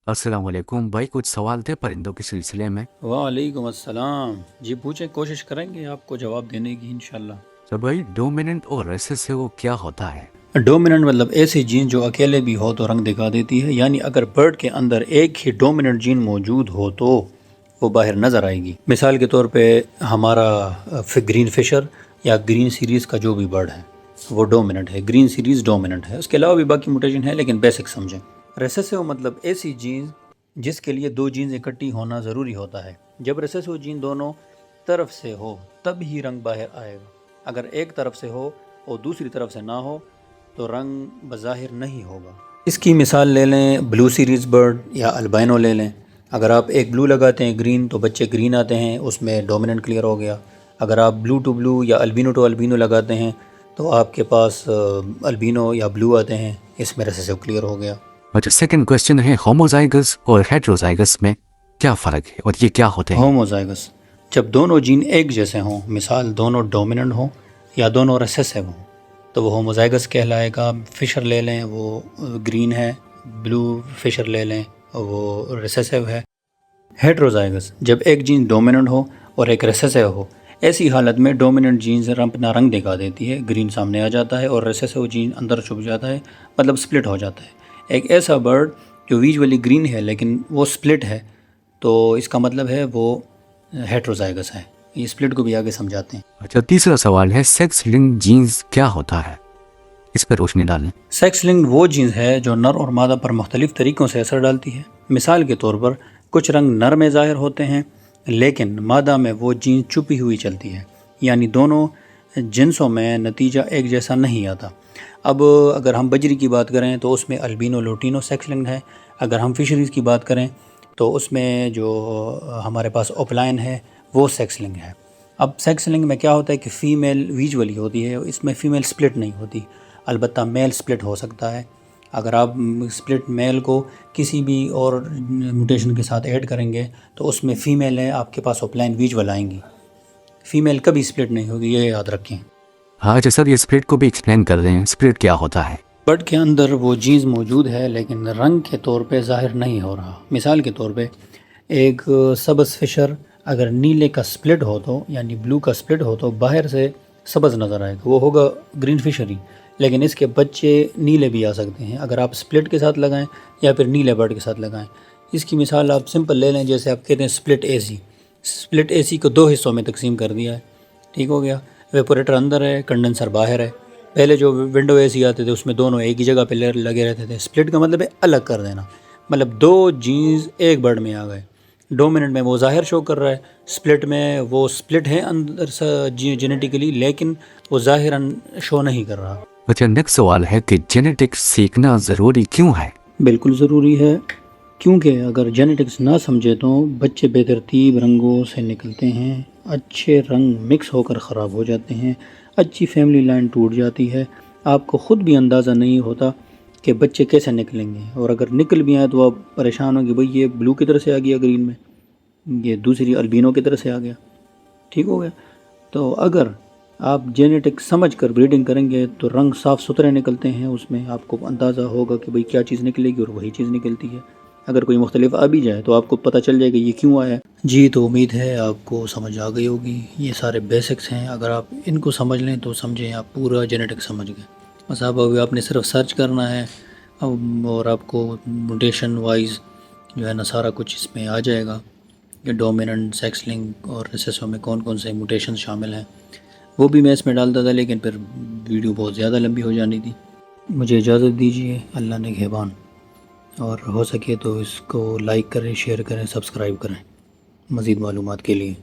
अस्सलाम वालेकुम भाई, कुछ सवाल थे परिंदों के सिलसिले में। वालेकुम अस्सलाम। जी पूछें, कोशिश करेंगे आपको जवाब देने की इंशाल्लाह। तो भाई, डोमिनेंट और रिसेसिव क्या होता है? डोमिनेंट मतलब ऐसी जीन जो अकेले भी हो तो रंग दिखा देती है, यानी अगर बर्ड के अंदर एक ही डोमिनेंट जीन मौजूद हो तो वो बाहर नज़र आएगी। मिसाल के तौर पे हमारा ग्रीन फिशर या ग्रीन सीरीज़ का जो भी बर्ड है वो डोमिनेंट है, ग्रीन सीरीज़ डोमिनेंट है। उसके अलावा भी बाकी म्यूटेशन है, लेकिन बेसिक समझें। रिसेसिव मतलब ऐसी जीन जिसके लिए दो जीन्स इकट्ठी होना ज़रूरी होता है। जब रिसेसिव जीन दोनों तरफ से हो तब ही रंग बाहर आएगा। अगर एक तरफ से हो और दूसरी तरफ से ना हो तो रंग बज़ाहिर नहीं होगा। इसकी मिसाल ले लें ब्लू सीरीज़ बर्ड या अल्बाइनो ले लें। अगर आप एक ब्लू लगाते हैं ग्रीन तो बच्चे ग्रीन आते हैं, उसमें डोमिनेंट क्लियर हो गया। अगर आप ब्लू टू ब्लू या अल्बिनो टू अल्बिनो लगाते हैं तो आपके पास अल्बिनो या ब्लू आते हैं, इसमें रिसेसिव क्लियर हो गया। अच्छा, सेकंड क्वेश्चन है, होमोजाइगस और हेटेरोजाइगस में क्या फ़र्क है और ये क्या होते हैं? होमोजाइगस जब दोनों जीन एक जैसे हों, मिसाल दोनों डोमिनेंट हों या दोनों रिसेसिव हों, तो वो होमोजाइगस कहलाएगा। फिशर ले लें वो ग्रीन है, ब्लू फिशर ले लें वो रिसेसिव है। हेट्रोजाइगस जब एक जीन डोमिनेंट हो और एक रिसेसिव हो, ऐसी हालत में डोमिनेंट जीन्स अपना रंग दिखा देती है, ग्रीन सामने आ जाता है और रिसेसिव जीन अंदर छुप जाता है, मतलब स्प्लिट हो जाता है। एक ऐसा बर्ड जो विजुअली ग्रीन है लेकिन वो स्प्लिट है, तो इसका मतलब है वो हेट्रोजाइगस है। ये स्प्लिट को भी आगे समझाते हैं। अच्छा, तीसरा सवाल है, सेक्स लिंक्ड जीन्स क्या होता है? इस पर रोशनी डालें। सेक्स लिंक्ड वो जीन्स है जो नर और मादा पर मुख्तलिफ तरीक़ों से असर डालती है। मिसाल के तौर पर कुछ रंग नर में ज़ाहिर होते हैं लेकिन मादा में वो जीन्स छुपी हुई चलती है, यानी दोनों जिन्सों में नतीजा एक जैसा नहीं आता। अब अगर हम बजरी की बात करें तो उसमें अल्बिनो लूटिनो सेक्स लिंक्ड है। अगर हम फिशरीज़ की बात करें तो उसमें जो हमारे पास ओपलाइन है वो सेक्स लिंक है। अब सेक्स लिंक में क्या होता है कि फ़ीमेल विजुअली होती है, इसमें फ़ीमेल स्प्लिट नहीं होती, अलबत्ता मेल स्प्लिट हो सकता है। अगर आप स्प्लिट मेल को किसी भी और म्यूटेशन के साथ ऐड करेंगे तो उसमें फ़ीमेल है, आपके पास ओपलाइन विजुअल आएंगी, फ़ीमेल कभी स्प्लिट नहीं होगी, ये याद रखें। हाँ अच्छा सर, ये स्प्लिट को भी एक्सप्लेन कर दें, स्प्लिट क्या होता है? बर्ड के अंदर वो जीन्स मौजूद है लेकिन रंग के तौर पे ज़ाहिर नहीं हो रहा। मिसाल के तौर पे एक सब्ज़ फिशर अगर नीले का स्प्लिट हो तो, यानी ब्लू का स्प्लिट हो तो बाहर से सब्ज़ नज़र आएगा, वो होगा ग्रीन फिशरी, लेकिन इसके बच्चे नीले भी आ सकते हैं अगर आप स्प्लिट के साथ लगाएं या फिर नीले बर्ड के साथ लगाएं। इसकी मिसाल आप सिंपल ले लें, जैसे आप कहते हैं स्प्लिट एसी। स्प्लिट एसी को दो हिस्सों में तकसीम कर दिया है, ठीक हो गया। वेपोरेटर अंदर है, कंडेंसर बाहर है। पहले जो विंडो एसी आते थे उसमें दोनों एक ही जगह पे लगे रहते थे। स्प्लिट का मतलब है अलग कर देना, मतलब दो जीन्स एक बर्ड में आ गए। डोमिनेंट में वो ज़ाहिर शो कर रहा है, स्प्लिट में वो स्प्लिट है अंदर से जेनेटिकली, लेकिन वो ज़ाहिरन शो नहीं कर रहा। अच्छा, नेक्स्ट सवाल है कि जेनेटिक्स सीखना ज़रूरी क्यों है? बिल्कुल ज़रूरी है, क्योंकि अगर जेनेटिक्स ना समझे तो बच्चे बेतरतीब रंगों से निकलते हैं, अच्छे रंग मिक्स होकर ख़राब हो जाते हैं, अच्छी फैमिली लाइन टूट जाती है। आपको ख़ुद भी अंदाज़ा नहीं होता कि बच्चे कैसे निकलेंगे, और अगर निकल भी आए तो आप परेशान होंगे, भाई ये ब्लू की तरह से आ गया ग्रीन में, ये दूसरी अल्बिनो की तरह से आ गया, ठीक हो गया। तो अगर आप जेनेटिक समझ कर ब्रीडिंग करेंगे तो रंग साफ़ सुथरे निकलते हैं, उसमें आपको अंदाज़ा होगा कि भाई क्या चीज़ निकलेगी और वही चीज़ निकलती है। अगर कोई मुख्तलिफ आ भी जाए तो आपको पता चल जाएगा ये क्यों आया। जी, तो उम्मीद है आपको समझ आ गई होगी। ये सारे बेसिक्स हैं, अगर आप इनको समझ लें तो समझें आप पूरा जेनेटिक समझ गए। बस अब अभी आपने सिर्फ सर्च करना है और आपको म्यूटेशन वाइज जो है ना सारा कुछ इसमें आ जाएगा कि डोमिनेंट, सेक्स लिंक और रिसेसिव में कौन कौन से म्यूटेशन शामिल हैं। वो भी मैं इसमें डालता था लेकिन फिर वीडियो बहुत ज़्यादा लंबी हो जानी थी। मुझे इजाज़त दीजिए, अल्लाह ने ग़ेबान, और हो सके तो इसको लाइक करें, शेयर करें, सब्सक्राइब करें मज़ीद मालूमात के लिए।